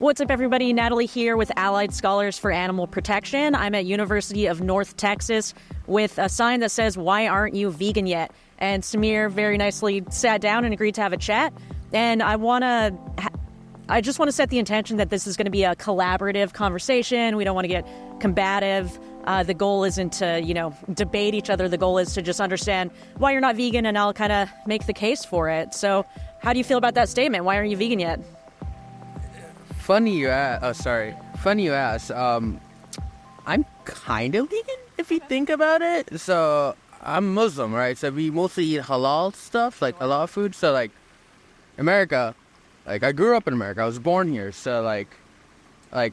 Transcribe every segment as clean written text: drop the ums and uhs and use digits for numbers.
What's up, everybody? Natalie here with Allied Scholars for Animal Protection. I'm at University of North Texas with a sign that says, "Why aren't you vegan yet?" And Samir very nicely sat down and agreed to have a chat. And I just want to set the intention that this is going to be a collaborative conversation. We don't want to get combative. The goal isn't to, debate each other. The goal is to just understand why you're not vegan, and I'll kind of make the case for it. So how do you feel about that statement? Why aren't you vegan yet? Funny you ask. I'm kind of vegan if you think about it. So I'm Muslim, right? So we mostly eat halal stuff, like halal food. So like America, like I grew up in America. I was born here. So like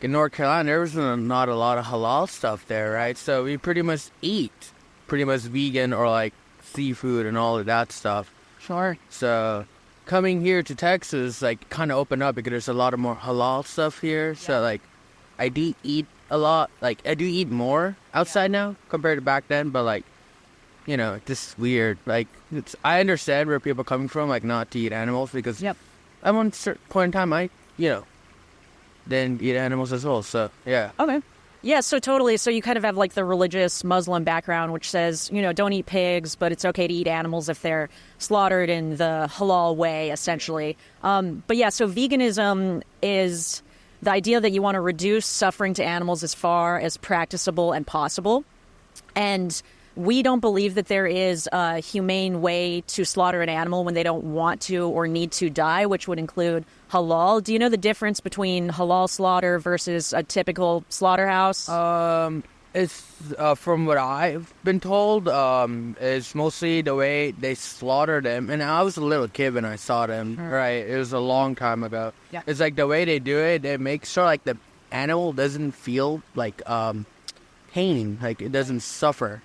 in North Carolina, there was not a lot of halal stuff there, right? So we pretty much eat vegan or like seafood and all of that stuff. Sure. So coming here to Texas, like, kind of opened up because there's a lot of more halal stuff here. Yeah. So, like, I do eat a lot. Like, I do eat more outside now compared to back then. But, like, just weird. Like, I understand where people are coming from, like, not to eat animals. Because at one certain point in time, I, didn't eat animals as well. So, yeah. Okay. Yeah, so totally. So you kind of have like the religious Muslim background, which says, don't eat pigs, but it's okay to eat animals if they're slaughtered in the halal way, essentially. But yeah, so veganism is the idea that you want to reduce suffering to animals as far as practicable and possible. And we don't believe that there is a humane way to slaughter an animal when they don't want to or need to die, which would include halal. Do you know the difference between halal slaughter versus a typical slaughterhouse? It's from what I've been told, it's mostly the way they slaughter them. And I was a little kid when I saw them, right? It was a long time ago. Yeah. It's like the way they do it, they make sure like the animal doesn't feel like pain, like it doesn't suffer.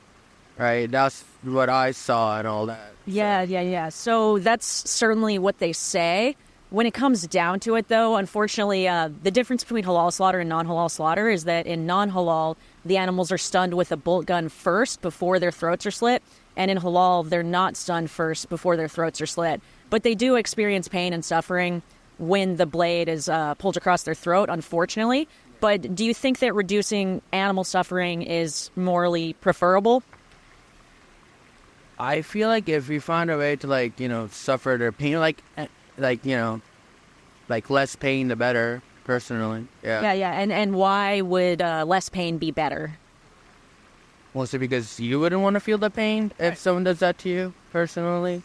Right, that's what I saw and all that. Yeah. So that's certainly what they say. When it comes down to it, though, unfortunately, the difference between halal slaughter and non-halal slaughter is that in non-halal, the animals are stunned with a bolt gun first before their throats are slit. And in halal, they're not stunned first before their throats are slit. But they do experience pain and suffering when the blade is pulled across their throat, unfortunately. But do you think that reducing animal suffering is morally preferable? I feel like if we find a way to suffer their pain, like less pain, the better. Personally, yeah. Yeah. And why would less pain be better? Mostly because you wouldn't want to feel the pain if someone does that to you. Personally.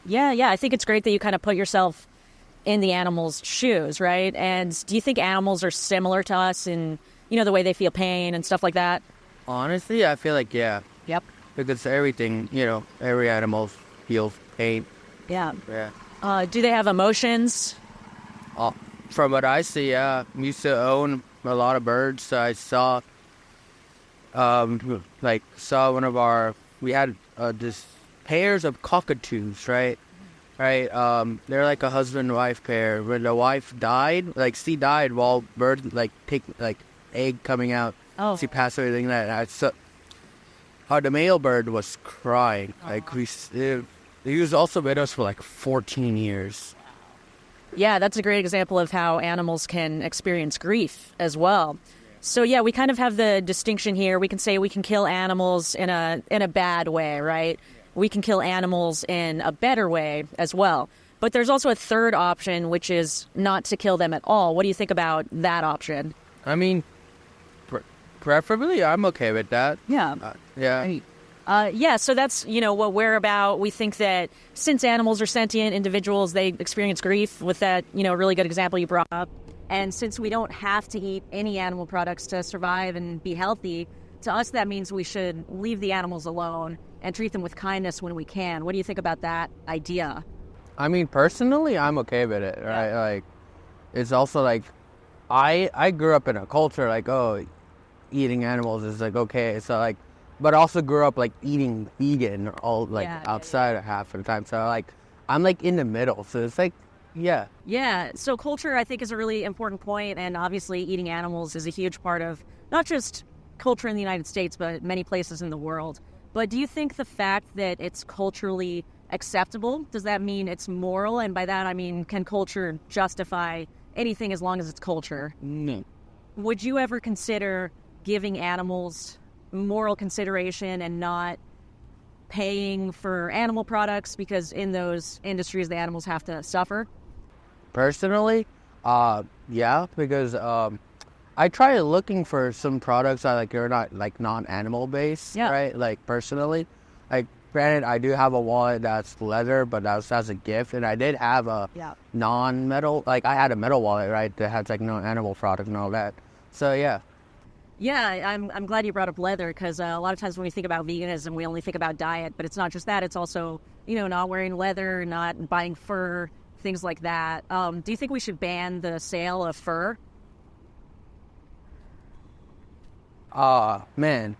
Yeah. I think it's great that you kind of put yourself in the animal's shoes, right? And do you think animals are similar to us in the way they feel pain and stuff like that? Honestly, I feel like yeah. Yep. Because everything, every animal feels pain. Yeah. Do they have emotions? From what I see, yeah. We used to own a lot of birds. So I saw one of our, we had this pairs of cockatoos, right? Right. They're like a husband-wife pair. When the wife died, she died while birds take egg coming out. Oh. She passed away like that. The male bird was crying. He was also with us for 14 years. Yeah, that's a great example of how animals can experience grief as well. So yeah, we kind of have the distinction here. We can say we can kill animals in a bad way, right? We can kill animals in a better way as well. But there's also a third option, which is not to kill them at all. What do you think about that option? I mean, preferably, I'm okay with that. Yeah. Yeah. So that's, what we're about. We think that since animals are sentient individuals, they experience grief with that, really good example you brought up. And since we don't have to eat any animal products to survive and be healthy, to us that means we should leave the animals alone and treat them with kindness when we can. What do you think about that idea? I mean, personally, I'm okay with it, right? Yeah. It's also I grew up in a culture eating animals is okay. So but also grew up eating vegan outside half of the time. So I'm in the middle. So it's yeah. Yeah. So culture, I think, is a really important point. And obviously eating animals is a huge part of not just culture in the United States, but many places in the world. But do you think the fact that it's culturally acceptable, does that mean it's moral? And by that, I mean, can culture justify anything as long as it's culture. No. Would you ever consider giving animals moral consideration and not paying for animal products because in those industries the animals have to suffer? Personally, yeah, because I try looking for some products that like are not like non-animal based, Yeah. right? Like personally, like granted, I do have a wallet that's leather, but that's as a gift, and I did have a Yeah. non-metal, like I had a metal wallet, right, that has like no animal product and all that. So yeah. Yeah, I'm glad you brought up leather because a lot of times when we think about veganism, we only think about diet, but it's not just that. It's also, not wearing leather, not buying fur, things like that. Do you think we should ban the sale of fur? Man,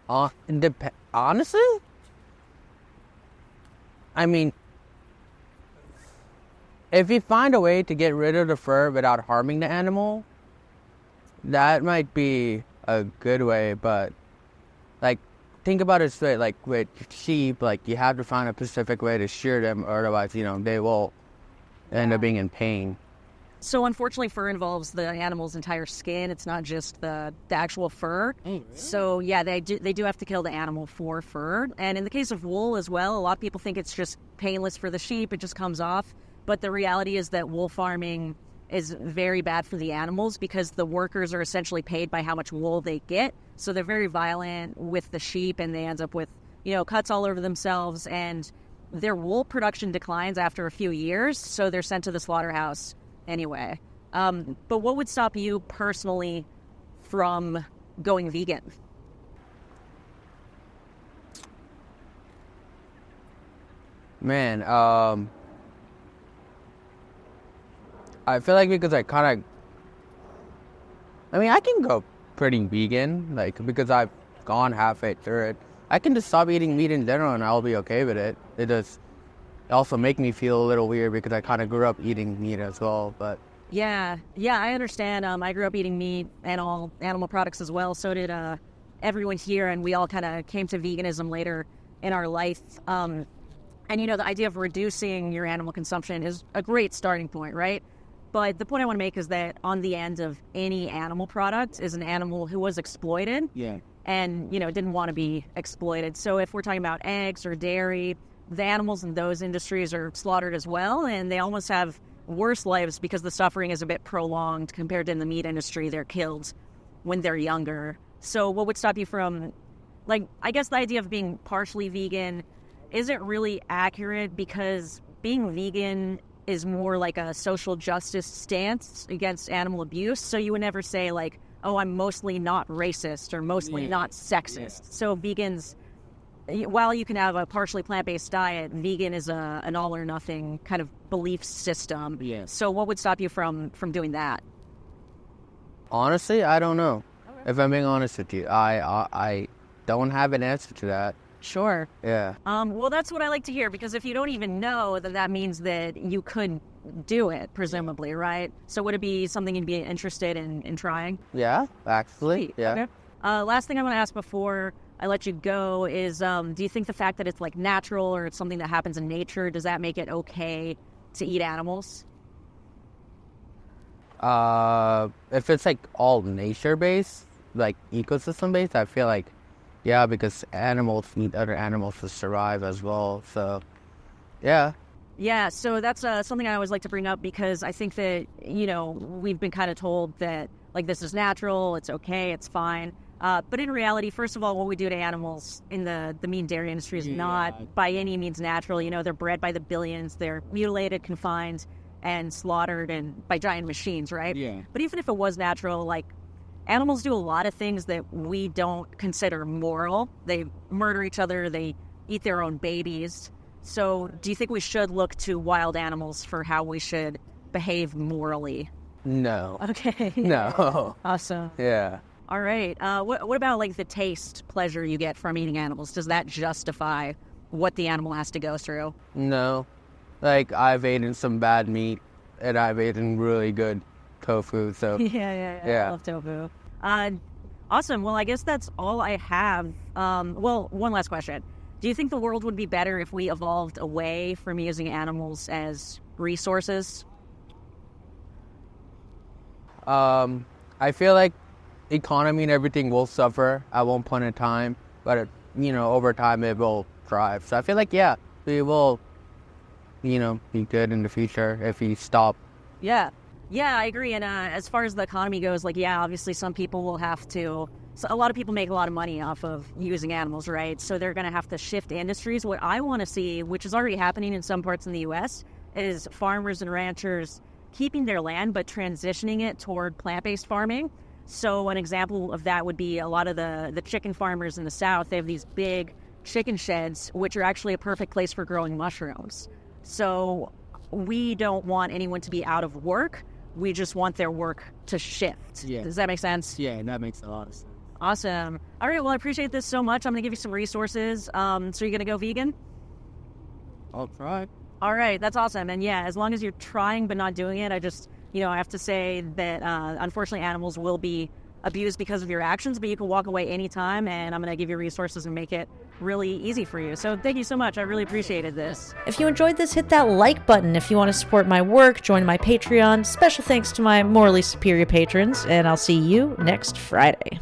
honestly, I mean, if you find a way to get rid of the fur without harming the animal, that might be a good way, but like think about it straight, like with sheep, like you have to find a specific way to shear them, or otherwise, they will end up being in pain. So unfortunately, fur involves the animal's entire skin. It's not just the actual fur. Oh, really? So yeah, they do have to kill the animal for fur. And in the case of wool as well, a lot of people think it's just painless for the sheep. It just comes off. But the reality is that wool farming is very bad for the animals because the workers are essentially paid by how much wool they get. So they're very violent with the sheep and they end up with, cuts all over themselves, and their wool production declines after a few years. So they're sent to the slaughterhouse anyway. But what would stop you personally from going vegan? Man, I feel like because I can go pretty vegan, like, because I've gone halfway through it. I can just stop eating meat in general and I'll be okay with it. It does also make me feel a little weird because I kind of grew up eating meat as well, but... Yeah, I understand. I grew up eating meat and all animal products as well. So did everyone here, and we all kind of came to veganism later in our life. And, the idea of reducing your animal consumption is a great starting point, right? But the point I want to make is that on the end of any animal product is an animal who was exploited. Yeah. And, didn't want to be exploited. So if we're talking about eggs or dairy, the animals in those industries are slaughtered as well, and they almost have worse lives because the suffering is a bit prolonged compared to in the meat industry. They're killed when they're younger. So what would stop you from, I guess the idea of being partially vegan isn't really accurate because being vegan is more like a social justice stance against animal abuse. So you would never say I'm mostly not racist or mostly not sexist. Yeah. So vegans, while you can have a partially plant-based diet, vegan is an all or nothing kind of belief system. Yeah. So what would stop you from doing that? Honestly, I don't know. Okay. If I'm being honest with you, I don't have an answer to that. Sure. Yeah. Well, that's what I like to hear, because if you don't even know, then that means that you could do it, presumably, right? So would it be something you'd be interested in trying? Yeah, actually. Sweet. Yeah. Okay. Last thing I want to ask before I let you go is, do you think the fact that it's natural or it's something that happens in nature, does that make it okay to eat animals? If it's all nature-based, ecosystem-based, I feel yeah, because animals need other animals to survive as well. So, yeah. Yeah, so that's something I always like to bring up because I think that, we've been kind of told that, this is natural, it's okay, it's fine. But in reality, first of all, what we do to animals in the meat and dairy industry is not by any means natural. They're bred by the billions, they're mutilated, confined, and slaughtered by giant machines, right? Yeah. But even if it was natural, animals do a lot of things that we don't consider moral. They murder each other, they eat their own babies. So do you think we should look to wild animals for how we should behave morally? No. Okay. No. Awesome. Yeah. All right. What about the taste pleasure you get from eating animals? Does that justify what the animal has to go through? No. I've eaten some bad meat and I've eaten really good tofu, so... Yeah. I love tofu. Awesome. Well, I guess that's all I have. One last question. Do you think the world would be better if we evolved away from using animals as resources? I feel like economy and everything will suffer at one point in time, but over time it will thrive. So I feel like we will, be good in the future if we stop. Yeah, I agree. And as far as the economy goes, obviously some people will have to. So a lot of people make a lot of money off of using animals, right? So they're going to have to shift industries. What I want to see, which is already happening in some parts in the U.S., is farmers and ranchers keeping their land but transitioning it toward plant-based farming. So an example of that would be a lot of the chicken farmers in the South. They have these big chicken sheds, which are actually a perfect place for growing mushrooms. So we don't want anyone to be out of work. We just want their work to shift. Yeah. Does that make sense? Yeah, that makes a lot of sense. Awesome. All right, well, I appreciate this so much. I'm going to give you some resources. So you're going to go vegan? I'll try. All right, that's awesome. And as long as you're trying but not doing it, I just, I have to say that unfortunately animals will be abused because of your actions, but you can walk away anytime, and I'm going to give you resources and make it really easy for you. So thank you so much. I really appreciated this. If you enjoyed this, hit that like button. If you want to support my work, join my Patreon. Special thanks to my morally superior patrons, and I'll see you next Friday.